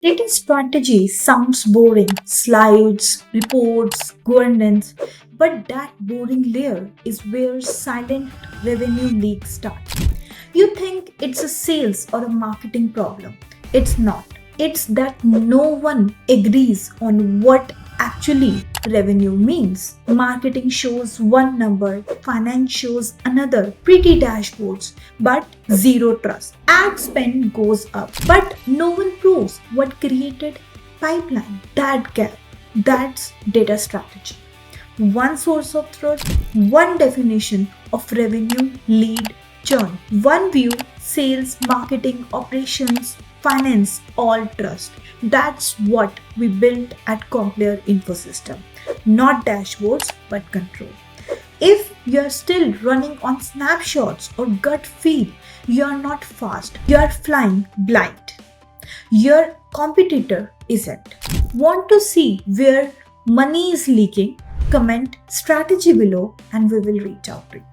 Data strategy sounds boring, slides, reports, governance, but that boring layer is where silent revenue leaks start. You think it's a sales or a marketing problem. It's not. It's that no one agrees on what actually revenue means. Marketing shows one number, finance shows another, pretty dashboards, but zero trust. Ad spend goes up, but no one proves what created pipeline. That gap, that's data strategy. One source of truth, one definition of revenue, lead, churn, one view, sales, marketing, operations, finance, all trust. That's what we built at Complear Infosystem. Not dashboards, but control. If you're still running on snapshots or gut feel, you're not fast, you're flying blind. Your competitor isn't. Want to see where money is leaking? Comment strategy below and we will reach out to you.